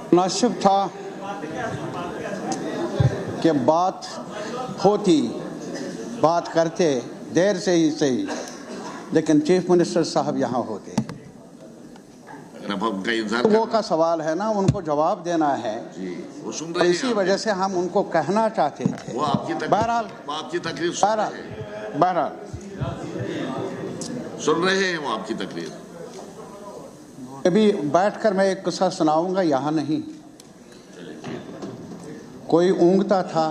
मुनासिब था कि बात होती, बात करते देर से ही सही, लेकिन चीफ मिनिस्टर साहब यहाँ होते। वो का सवाल है ना, उनको जवाब देना है जी, वो सुन रहे हैं। इसी वजह से हम उनको कहना चाहते थे। वो आपकी तकलीफ बहरहाल सुन रहे हैं, वो आपकी तकलीफ। अभी बैठकर मैं एक किस्सा सुनाऊंगा, यहाँ नहीं। कोई ऊँगता था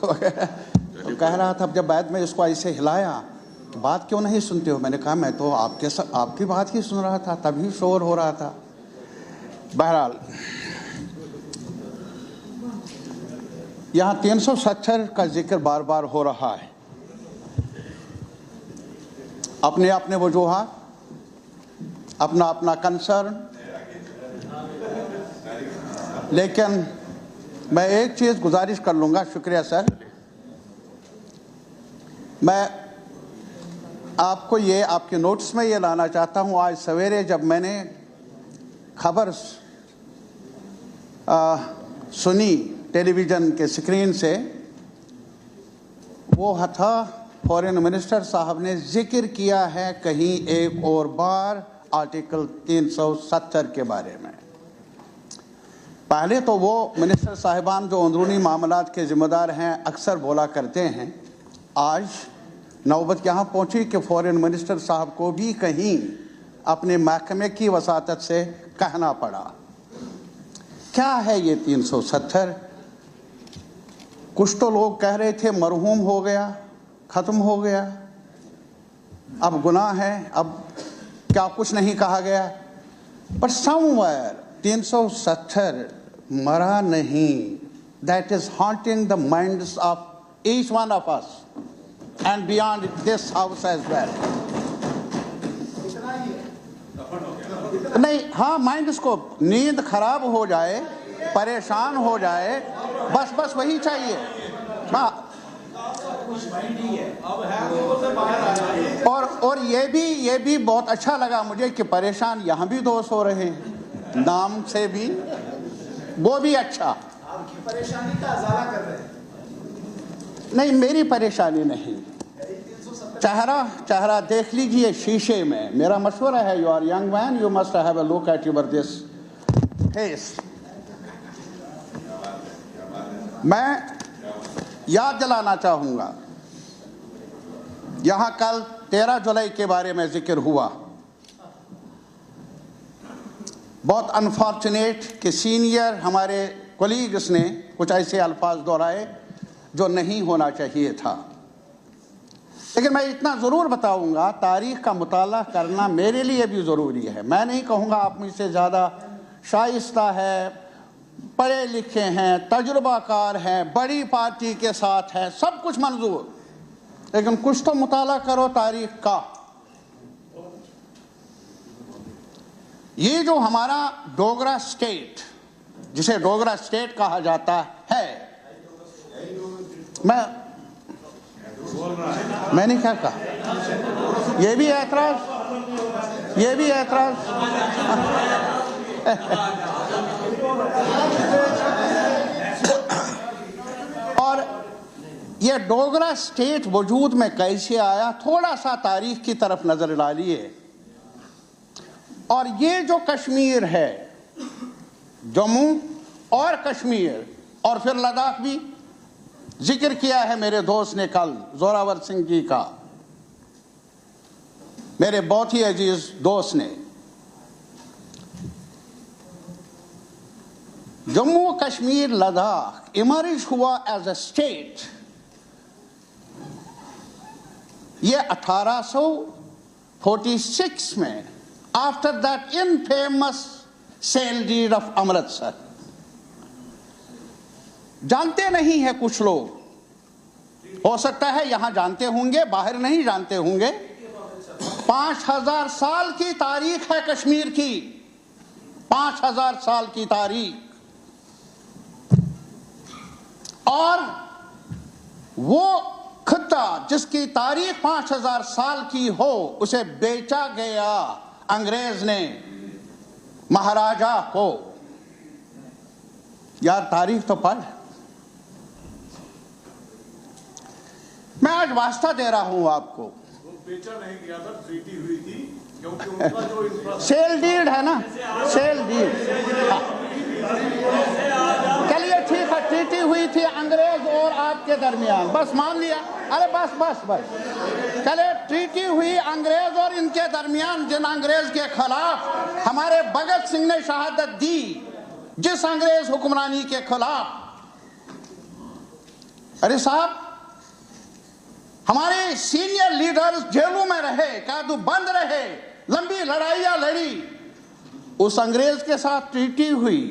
तो कह रहा था, जब बाद में इसको ऐसे हिलाया, बात क्यों नहीं सुनते हो? मैंने कहा मैं तो आपकी बात ही सुन रहा था, तभी शोर हो रहा था। बहरहाल यहाँ 370 का जिक्र बार बार हो रहा है, अपने अपने वजूहात, अपना अपना कंसर्न, लेकिन मैं एक चीज़ गुजारिश कर लूँगा। शुक्रिया सर। मैं आपको ये आपके नोट्स में ये लाना चाहता हूँ। आज सवेरे जब मैंने खबर सुनी टेलीविज़न के स्क्रीन से, वो था फॉरेन मिनिस्टर साहब ने जिक्र किया है कहीं एक और बार आर्टिकल 370 के बारे में। पहले तो वो मिनिस्टर साहिबान जो अंदरूनी मामलात के ज़िम्मेदार हैं अक्सर बोला करते हैं, आज नौबत यहाँ पहुँची कि फॉरेन मिनिस्टर साहब को भी कहीं अपने महकमे की वसातत से कहना पड़ा। क्या है ये 370? कुछ तो लोग कह रहे थे मरहूम हो गया, ख़त्म हो गया, अब गुनाह है, अब क्या कुछ नहीं कहा गया। पर समवेयर 370 मरा नहीं। That is haunting the minds of each one of us and beyond this house as well. नहीं, हाँ, माइंड इसको नींद खराब हो जाए, परेशान हो जाए, बस वही चाहिए। हाँ, और ये भी बहुत अच्छा लगा मुझे कि परेशान यहाँ भी दोस्त हो रहे हैं, नाम से भी, वो भी अच्छा। आपकी परेशानी का अजाला कर रहे हैं। नहीं, मेरी परेशानी नहीं। चेहरा देख लीजिए शीशे में। मेरा मशवरा है, you are young man, you must have a look at your this face. मैं याद दिलाना चाहूँगा, यहाँ कल 13 जुलाई के बारे में जिक्र हुआ। बहुत अनफॉर्चुनेट कि सीनियर हमारे कोलीग्स ने कुछ ऐसे अल्फाज दोहराए जो नहीं होना चाहिए था। लेकिन मैं इतना ज़रूर बताऊंगा, तारीख़ का मुताला करना मेरे लिए भी ज़रूरी है। मैं नहीं कहूँगा आप मुझसे ज़्यादा शाइस्ता है, पढ़े लिखे हैं, तजुर्बाकार हैं, बड़ी पार्टी के साथ है, सब कुछ मंजूर, लेकिन कुछ तो मुताला करो तारीख़ का। ये जो हमारा डोगरा स्टेट, जिसे डोगरा स्टेट कहा जाता है, मैंने क्या कहा? ये भी ऐतराज़। और ये डोगरा स्टेट वजूद में कैसे आया, थोड़ा सा तारीख की तरफ नजर डालिए। और ये जो कश्मीर है, जम्मू और कश्मीर और फिर लद्दाख भी जिक्र किया है मेरे दोस्त ने कल, जोरावर सिंह जी का, मेरे बहुत ही अजीज दोस्त ने। जम्मू कश्मीर लद्दाख इमर्ज हुआ एज अ स्टेट ये 1846 में, after that infamous sale deed of Amritsar. जानते नहीं है कुछ लोग, हो सकता है यहां जानते होंगे, बाहर नहीं जानते होंगे। 5000 साल की तारीख है कश्मीर की, 5000 साल की तारीख। और वो खित्ता जिसकी तारीख 5000 साल की हो, उसे बेचा गया अंग्रेज ने महाराजा को। यार तारीख तो पढ़। मैं आज वास्ता दे रहा हूं आपको। वो बेचा नहीं गया था, ट्रीटी हुई थी, क्योंकि उनका जो सेल डीड है ना, सेल डीड। चलिए ठीक है, ट्रीटी हुई थी अंग्रेज और आपके दरमियान, बस मान लिया। अरे बस बस बस, चले ट्रीटी हुई अंग्रेज और इनके दरमियान। जिन अंग्रेज के खिलाफ हमारे भगत सिंह ने शहादत दी, जिस अंग्रेज हुक्मरानी के खिलाफ, अरे साहब हमारे सीनियर लीडर्स जेलों में रहे, कायदू बंद रहे, लंबी लड़ाइयां लड़ी। उस अंग्रेज के साथ ट्रीटी हुई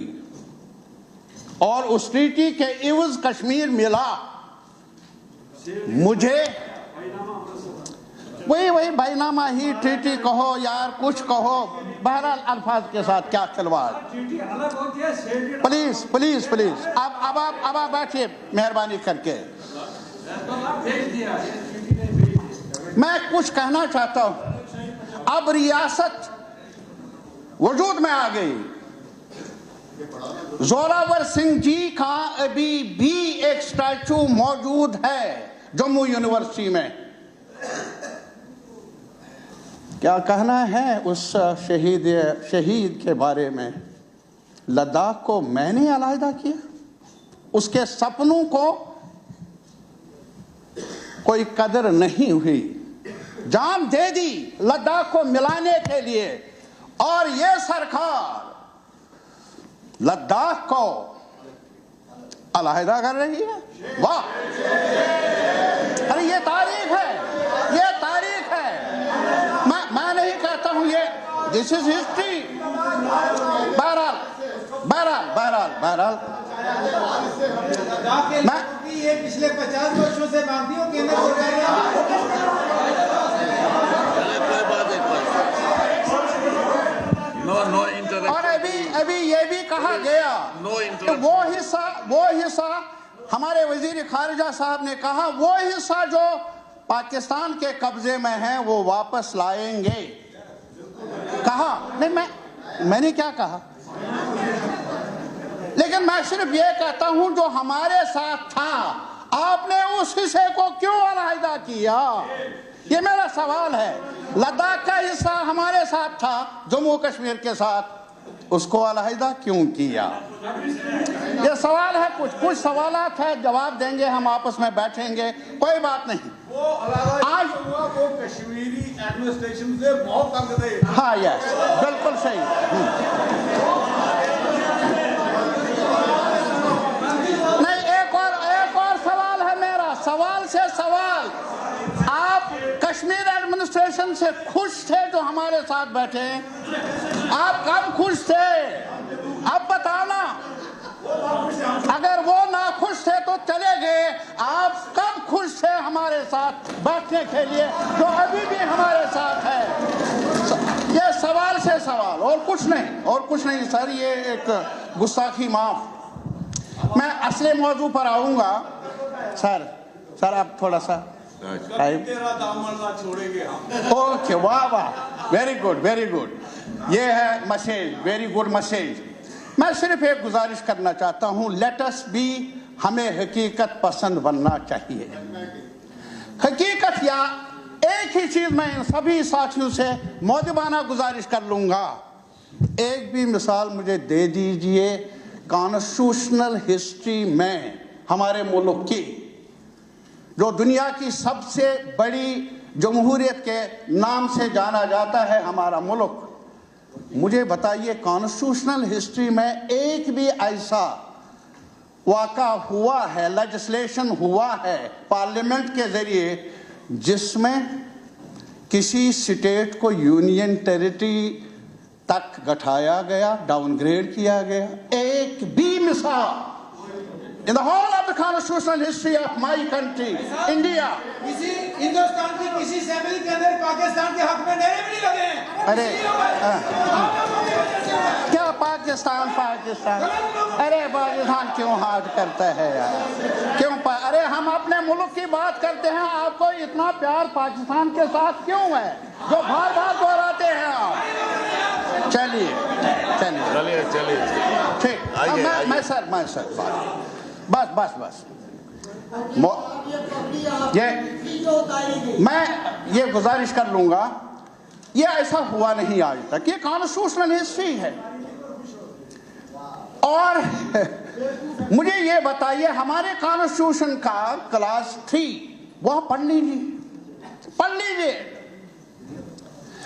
और उस ट्रीटी के इवज कश्मीर मिला मुझे। वही भाईनामा ही, ट्रीटी कहो यार, कुछ कहो, बहरहाल अल्फाज के साथ क्या खिलवाड़। प्लीज प्लीज प्लीज, अब आप बैठिए मेहरबानी करके। मैं कुछ कहना चाहता हूं। अब रियासत वजूद में आ गई। जोरावर सिंह जी का अभी भी एक स्टैचू मौजूद है जम्मू यूनिवर्सिटी में। क्या कहना है उस शहीद के बारे में? लद्दाख को मैंने अलहदा किया, उसके सपनों को कोई कदर नहीं हुई, जान दे दी लद्दाख को मिलाने के लिए, और ये सरकार लद्दाख को अलहदा कर रही है। वाह, अरे ये तारीख है, ये तारीख है। मैं नहीं कहता हूं ये, दिस इज हिस्ट्री। बहरहाल बहरहाल बहरहाल बहरहाल मैं ये पिछले 50 वर्षों से मांगती हूँ केंद्र सरकार और अभी ये भी कहा गया कि वो हिस्सा हमारे वजीर खारिजा साहब ने कहा, वो हिस्सा जो पाकिस्तान के कब्जे में है वो वापस लाएंगे। कहा नहीं, मैंने क्या कहा, लेकिन मैं सिर्फ ये कहता हूं जो हमारे साथ था, आपने उस हिस्से को क्यों अलहदा किया? ये मेरा सवाल है। लद्दाख का हिस्सा हमारे साथ था, जम्मू कश्मीर के साथ, उसको अलहदा क्यों किया? ये सवाल है। कुछ सवालात है, जवाब देंगे, हम आपस में बैठेंगे, कोई बात नहीं। वो आज हुआ, वो कश्मीरी एडमिनिस्ट्रेशन से बहुत तंग थे। हाँ यस, बिल्कुल सही। नहीं, एक और सवाल है मेरा, सवाल से सवाल। आप कश्मीर एडमिनिस्ट्रेशन से खुश थे जो हमारे साथ बैठे? आप कब खुश थे? अब बताना। अगर वो ना खुश थे तो चले गए, आप कब खुश थे हमारे साथ बैठने के लिए जो अभी भी हमारे साथ है? ये सवाल से सवाल, और कुछ नहीं, और कुछ नहीं सर। ये एक गुस्ताखी माफ। मैं असली मौजू पर आऊंगा। सर आप थोड़ा सा तेरा दामन ना छोड़ेंगे हम। ओके, वाह वाह, वेरी गुड वेरी गुड। ये है मैसेज, वेरी गुड मैसेज। मैं सिर्फ एक गुजारिश करना चाहता हूं, लेट अस बी, हमें हकीकत पसंद बनना चाहिए। हकीकत, या एक ही चीज मैं इन सभी साथियों से मौजूबाना गुजारिश कर लूंगा, एक भी मिसाल मुझे दे दीजिए कॉन्स्टिट्यूशनल हिस्ट्री में हमारे मुल्क की, जो दुनिया की सबसे बड़ी जमहूरियत के नाम से जाना जाता है हमारा मुल्क। मुझे बताइए कॉन्स्टिट्यूशनल हिस्ट्री में एक भी ऐसा वाक़ा हुआ है, लेजिस्लेशन हुआ है पार्लियामेंट के ज़रिए, जिसमें किसी स्टेट को यूनियन टेरिटरी तक घटाया गया, डाउनग्रेड किया गया? एक भी मिसाल in the whole of the constitutional history of my country, India. किसी हिंदुस्तान की किसी असेंबली के अंदर पाकिस्तान के हक में नारे भी नहीं लगे हैं। अरे क्या पाकिस्तान? अरे पाकिस्तान क्यों हार्ड करता है यार? क्यों अरे हम अपने मुल्क की बात करते हैं, आपको इतना प्यार पाकिस्तान के साथ क्यों है जो बार बार दोहराते हैं आप? चलिए ठीक। میں سر بس میں یہ گزارش کر لوں گا، یہ ایسا ہوا نہیں آج تک، یہ کانسٹیٹیوشنل ہسٹری ہے۔ اور مجھے یہ بتائیے ہمارے کانسٹیٹیوشن کا کلاس 3 وہ پڑھ لیجیے۔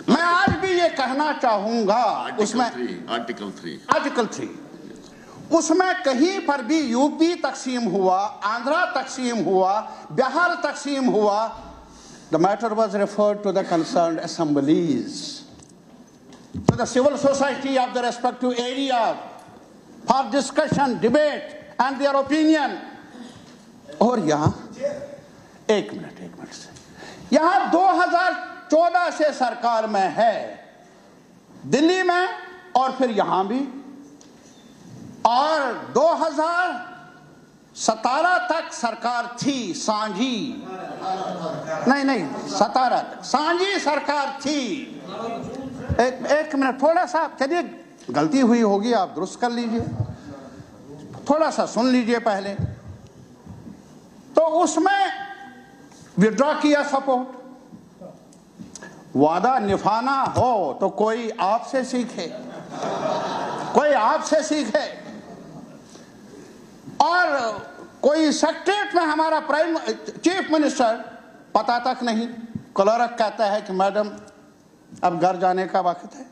میں آج بھی یہ کہنا چاہوں گا اس میں آرٹیکل 3 اس میں کہیں پر بھی یو پی تقسیم ہوا، آندھرا تقسیم ہوا، بہار تقسیم ہوا، the matter was referred to the concerned assemblies, to the civil society of the respective area for discussion, debate and their opinion. اور یہاں ایک منٹ سے یہاں 2014 سے سرکار میں ہے، دلی میں اور پھر یہاں بھی، اور 2017 تک سرکار تھی سانجھی، نہیں 17 تک سانجھی سرکار تھی۔ ایک منٹ تھوڑا سا چلیے، غلطی ہوئی ہوگی آپ درست کر لیجئے، تھوڑا سا سن لیجئے پہلے۔ تو اس میں وڈرا کیا سپورٹ، وعدہ نبھانا ہو تو کوئی آپ سے سیکھے، اور کوئی سیکریٹریٹ میں ہمارا چیف منسٹر پتہ تک نہیں، کلرک کہتا ہے کہ میڈم اب گھر جانے کا وقت ہے۔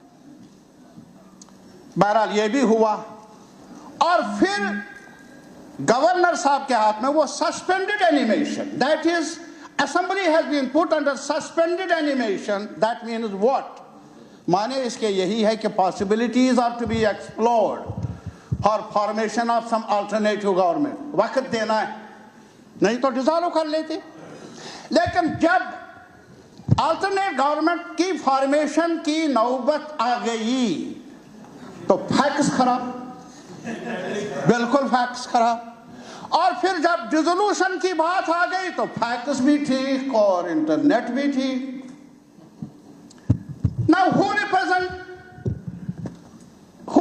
بہرحال یہ بھی ہوا، اور پھر گورنر صاحب کے ہاتھ میں وہ suspended animation, that is assembly has been put under suspended animation. That means what? معنی اس کے یہی ہے کہ possibilities are to be explored for formation of some alternative government. وقت دینا ہے، نہیں تو ڈیزالو کر لیتے۔ لیکن جب alternate government کی فارمیشن کی نوبت آ گئی تو فیکس خراب، بالکل فیکس خراب، اور پھر جب ڈیزولوشن کی بات آ گئی تو فیکس بھی ٹھیک اور انٹرنیٹ بھی ٹھیک۔ Now who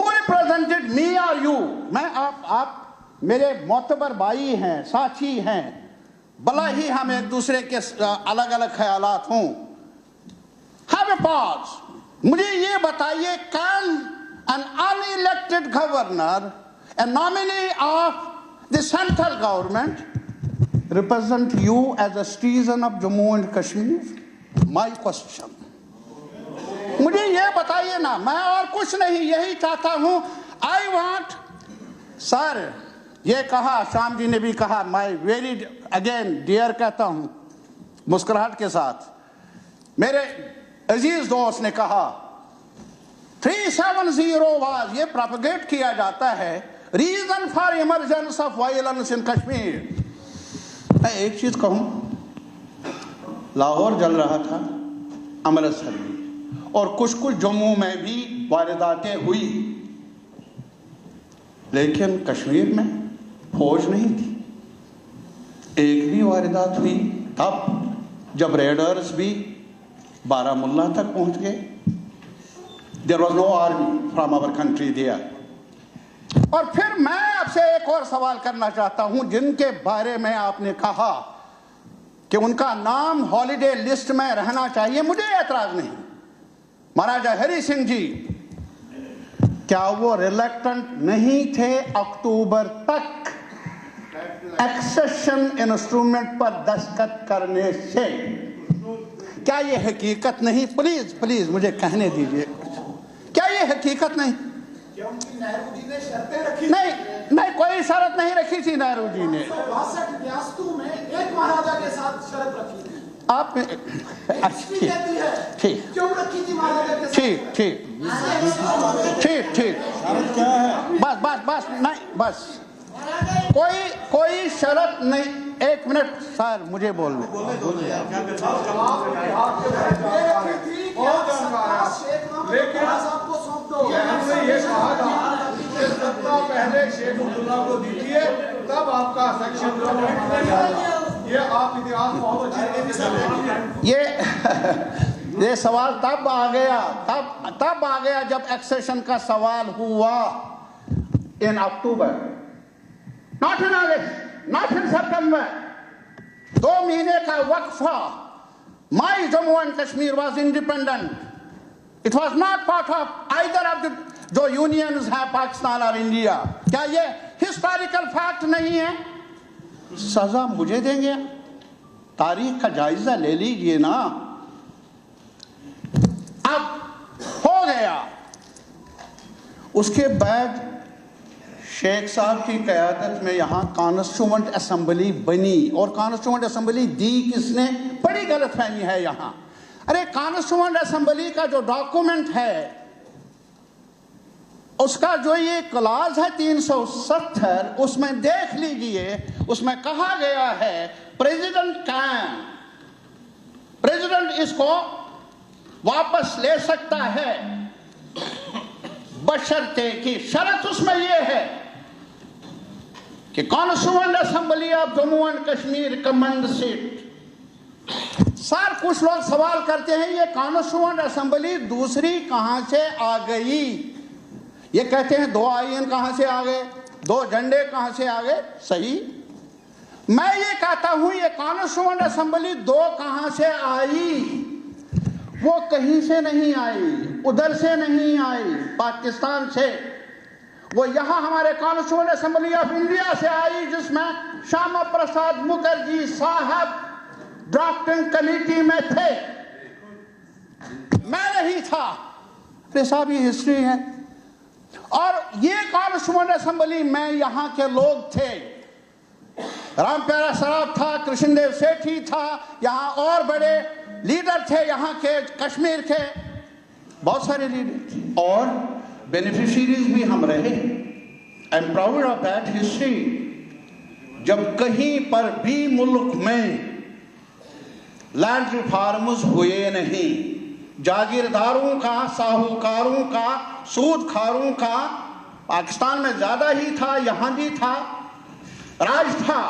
represented me or you؟ میں آپ میرے معتبر بھائی ہیں، ساتھی ہیں، بلا ہی ہم ایک دوسرے کے الگ الگ خیالات ہوں۔ Have a pause، مجھے یہ بتائیے can an unelected governor, a nominee of the central government, represent you as a citizen of Jammu and Kashmir? My question. مجھے یہ بتائیے نا، میں اور کچھ نہیں، یہی چاہتا ہوں۔ I want، سر یہ کہا، شام جی نے بھی کہا، میں very again dear کہتا ہوں مسکراہٹ کے ساتھ، میرے عزیز دوست نے کہا 370 was، یہ پروپیگیٹ کیا جاتا ہے، reason for emergence of violence in Kashmir۔ میں ایک چیز کہوں، لاہور جل رہا تھا، امرتسر بھی، اور کچھ جموں میں بھی وارداتیں ہوئی، لیکن کشمیر میں فوج نہیں تھی۔ ایک بھی واردات ہوئی تب جب ریڈرز بھی بارہمولہ تک پہنچ گئے۔ There was no army from our country there۔ اور پھر میں آپ سے ایک اور سوال کرنا چاہتا ہوں، جن کے بارے میں آپ نے کہا کہ ان کا نام ہالیڈے لسٹ میں رہنا چاہیے، مجھے اعتراض نہیں۔ مہاراجا ہری سنگھ جی، کیا وہ ریلیکٹنٹ نہیں تھے اکتوبر تک ایکسیشن انسٹرومنٹ پر دستخط کرنے سے؟ کیا یہ حقیقت نہیں؟ پلیز مجھے کہنے دیجئے، کیا یہ حقیقت نہیں؟ نہرو جی نے شرطیں رکھی؟ نہیں، کوئی شرط نہیں رکھی تھی نہرو جی نے۔ 62 ریاستوں میں ایک مہاراجا کے ساتھ شرط رکھی تھی۔ آپ نے ٹھیک کیوں رکھی تھی مہاراجا کے ساتھ؟ ٹھیک بس نہیں، بس کوئی شرط نہیں۔ ایک منٹ سر، مجھے بولنے پہلے شیخ عبداللہ کو دیجیے، تب آپ کا سیکشن یہ آپ اتحاد بہت اچھے۔ یہ سوال تب آ گیا جب ایکسیشن کا سوال ہوا۔ in October, not in August, not in September. 2 महीने का वक्फा. My Jammu and Kashmir was independent. It was not part of either of the जो unions हैं पाकिस्तान और इंडिया. क्या ये historical fact नहीं है? सजा मुझे देंगे? तारीख का जायजा ले लीजिए ना. अब हो गया. उसके बाद शेख साहब की क़यादत में यहाँ कॉन्स्टिट्यूएंट असेंबली बनी. और कॉन्स्टिट्यूएंट असेंबली दी किसने? बड़ी गलतफहमी है यहाँ. अरे कॉन्स्टिट्यूएंट असेंबली का जो डॉक्यूमेंट है उसका जो ये क्लॉज है 370, उसमें देख लीजिए. उसमें कहा गया है प्रेसिडेंट इसको वापस ले सकता है बशर्ते की शर्त उसमें ये है कि constituent assembly of Jammu and Kashmir command seat. Sir कुछ लोग सवाल करते हैं ये कॉन्स्टिट्यूएंट असेंबली दूसरी कहां से आ गई. ये कहते हैं 2 आईएन कहां से आ गए, 2 झंडे कहां से आ गए. सही. मैं ये कहता हूं ये कॉन्स्टिट्यूएंट असेंबली 2 कहां से आई? वो कहीं से नहीं आई, उधर से नहीं आई, पाकिस्तान से. वो यहां हमारे कॉन्स्टिट्यूएंट असेंबली ऑफ इंडिया से आई जिसमें श्यामा प्रसाद मुखर्जी साहब ड्राफ्टिंग कमेटी में थे. मैं नहीं था. अरे साहब ये हिस्ट्री है. और ये कॉन्स्टिट्यूएंट असेंबली में यहां के लोग थे. राम प्यारा सराफ था, कृष्णदेव सेठी था, यहां और बड़े लीडर थे यहाँ के कश्मीर के, बहुत सारे लीडर. और बेनिफिशियरीज भी हम रहे. I am proud of that history. जब कहीं पर भी मुल्क में लैंड रिफॉर्म्स हुए नहीं, जागीरदारों का, साहूकारों का, सूदखारों का पाकिस्तान में ज्यादा ही था, यहां भी था, राज था.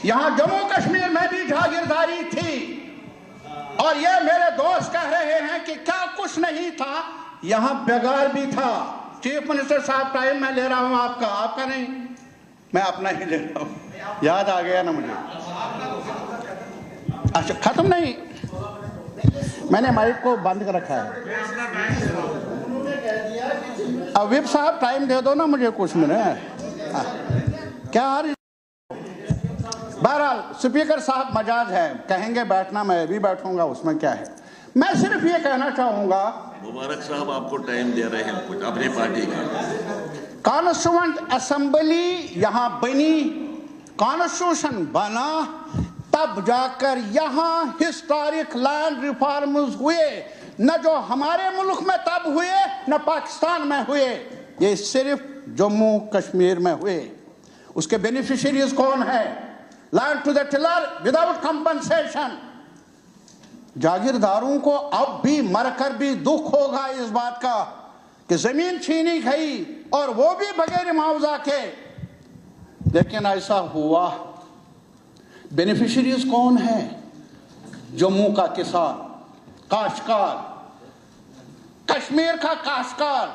यहां जम्मू कश्मीर में भी जागीरदारी थी. और ये मेरे दोस्त कह रहे हैं कि क्या कुछ नहीं था, यहां बेगार भी था. चीफ मिनिस्टर साहब टाइम मैं ले रहा हूं आपका नहीं, मैं अपना ही ले रहा हूं. याद आ गया ना मुझे. अच्छा खत्म नहीं, मैंने माइक को बंद कर रखा है. अब विप साहब टाइम दे दो ना मुझे कुछ मिनट. क्या आ रही. बहरहाल स्पीकर साहब मजाज है, कहेंगे बैठना मैं भी बैठूंगा, उसमें क्या है. मैं सिर्फ ये कहना चाहूंगा. मुबारक साहब आपको टाइम दे रहे हैं कुछ अपनी पार्टी का. कॉन्स्टिट्यूएंट असेंबली यहां बनी, कॉन्स्टिट्यूशन बना, तब जाकर यहां हिस्टोरिक लैंड रिफॉर्म्स हुए. न जो हमारे मुल्क में तब हुए न पाकिस्तान में हुए, ये सिर्फ जम्मू कश्मीर में हुए. उसके बेनिफिशियरीज कौन है? Land to the tiller without compensation. जागीरदारों को अब भी मरकर भी दुख होगा इस बात का कि जमीन छीनी गई और वो भी बगैर मुआवजा के. लेकिन ऐसा हुआ. बेनिफिशियरीज कौन है? जम्मू का किसान, काश्तकार, कश्मीर का काश्तकार.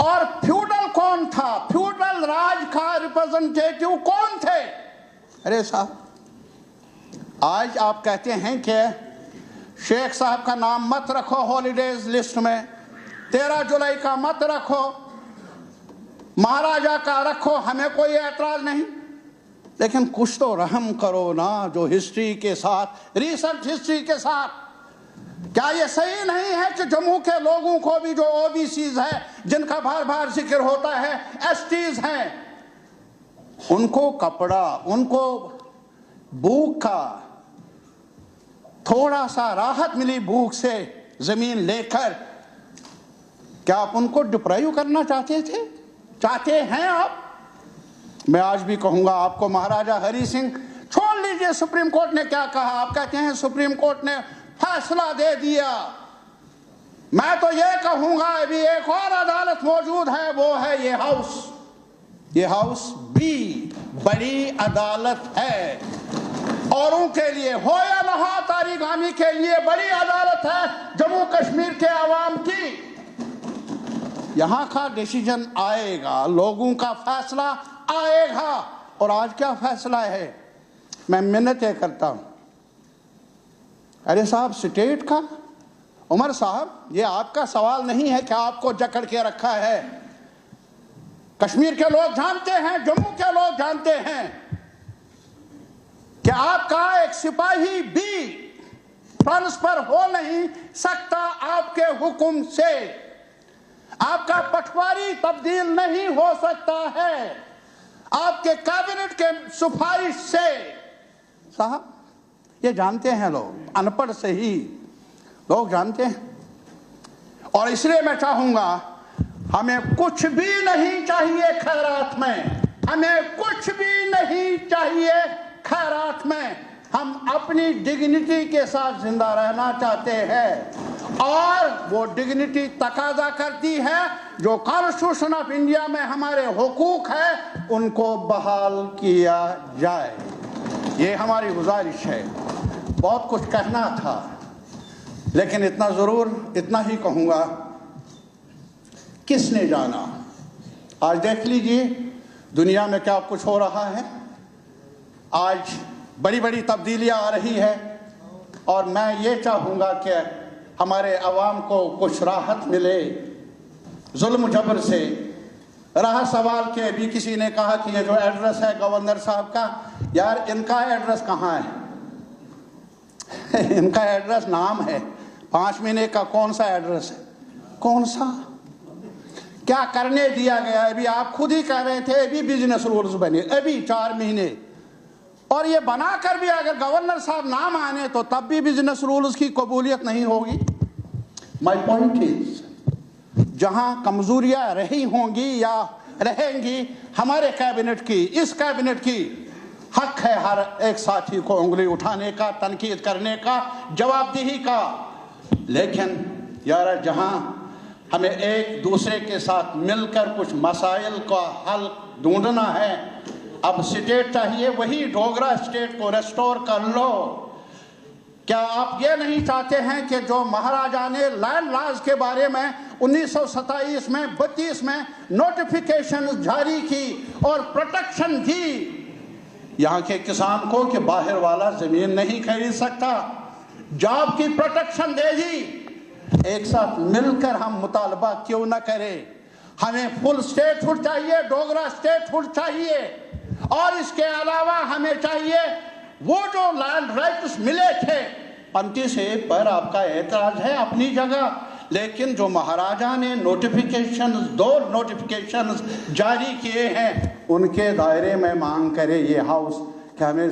और फ्यूडल कौन था? फ्यूडल राज का रिप्रेजेंटेटिव कौन थे? अरे साहब आज आप कहते हैं कि शेख साहब का नाम मत रखो हॉलीडेज लिस्ट में, 13 जुलाई का मत रखो, महाराजा का रखो, हमें कोई एतराज नहीं. लेकिन कुछ तो रहम करो ना जो हिस्ट्री के साथ, रिसर्च हिस्ट्री के साथ. क्या ये सही नहीं है कि जम्मू के लोगों को भी जो ओबीसीज है जिनका बार बार जिक्र होता है, एसटीज हैं, उनको कपड़ा, उनको भूख का थोड़ा सा राहत मिली भूख से जमीन लेकर, क्या आप उनको डिप्राइव करना चाहते हैं आप? मैं आज भी कहूंगा आपको, महाराजा हरि सिंह, छोड़ लीजिए सुप्रीम कोर्ट ने क्या कहा. आप कहते हैं सुप्रीम कोर्ट ने फैसला दे दिया. मैं तो ये कहूंगा अभी एक और अदालत मौजूद है, वो है ये हाउस भी बड़ी अदालत है. औरों के लिए हो या ना हो, तारीगामी के लिए बड़ी अदालत है जम्मू कश्मीर के अवाम की. यहाँ का डिसीजन आएगा, लोगों का फैसला आएगा। और आज क्या फैसला है, मैं मिन्नतें करता हूं, अरे साहब स्टेट का, उमर साहब ये आपका सवाल नहीं है कि आपको जकड़ के रखा है। कश्मीर के लोग जानते हैं, जम्मू के लोग जानते हैं कि आपका एक सिपाही भी ट्रांसफर हो नहीं सकता आपके हुक्म से, आपका पटवारी तब्दील नहीं हो सकता है आपके कैबिनेट के सिफारिश से। साहब ये जानते हैं लोग, अनपढ़ से ही लोग जानते हैं। और इसलिए मैं चाहूंगा, हमें कुछ भी नहीं चाहिए खैरात में, हमें कुछ भी नहीं चाहिए खैरात में। हम अपनी डिग्निटी के साथ जिंदा रहना चाहते हैं और वो डिग्निटी तकाजा करती है जो कॉन्स्टिट्यूशन ऑफ इंडिया में हमारे हुकूक है उनको बहाल किया जाए। ये हमारी गुजारिश है। बहुत कुछ कहना था लेकिन इतना ही कहूंगा, किसने जाना। आज देख लीजिए दुनिया में क्या कुछ हो रहा है। आज बड़ी बड़ी तब्दीलियां आ रही है और मैं ये चाहूंगा कि हमारे अवाम को कुछ राहत मिले जुल्म जबर से। रहा सवाल कि अभी किसी ने कहा कि ये जो एड्रेस है गवर्नर साहब का, यार इनका एड्रेस कहाँ है? इनका एड्रेस नाम है, 5 महीने का कौन सा एड्रेस है? कौन सा? क्या करने दिया गया? अभी आप खुद ही कह रहे थे अभी बिजनेस रूल्स बने, अभी 4 महीने, और ये बनाकर भी अगर गवर्नर साहब ना माने तो तब भी बिजनेस रूल्स की कबूलियत नहीं होगी। माय पॉइंट इज, जहां कमजोरियां रही होंगी या रहेंगी हमारे कैबिनेट की, इस कैबिनेट की हक है हर एक साथी को उंगली उठाने का, तनकीद करने का, जवाबदेही का। लेकिन यार जहां हमें एक दूसरे के साथ मिलकर कुछ मसाइल का हल ढूंढना है, अब स्टेट चाहिए, वही डोगरा स्टेट को रेस्टोर कर लो। क्या आप ये नहीं चाहते हैं कि जो महाराजा ने लैंड लॉज के बारे में 1927 में 32 में नोटिफिकेशन जारी की और प्रोटेक्शन दी यहाँ के किसान को कि बाहर वाला जमीन नहीं खरीद सकता, जॉब की प्रोटेक्शन दे दी। एक साथ मिलकर हम मुतालबा क्यों न करें? हमें फुल स्टेटहुड चाहिए, डोगरा स्टेटहुड चाहिए, और इसके अलावा हमें चाहिए वो जो लैंड राइट्स मिले थे 35 से पर आपका एतराज है अपनी जगह, लेकिन जो महाराजा ने दो नोटिफिकेशंस जारी किए हैं उनके दायरे में मांग करे ये हाउस कि हमें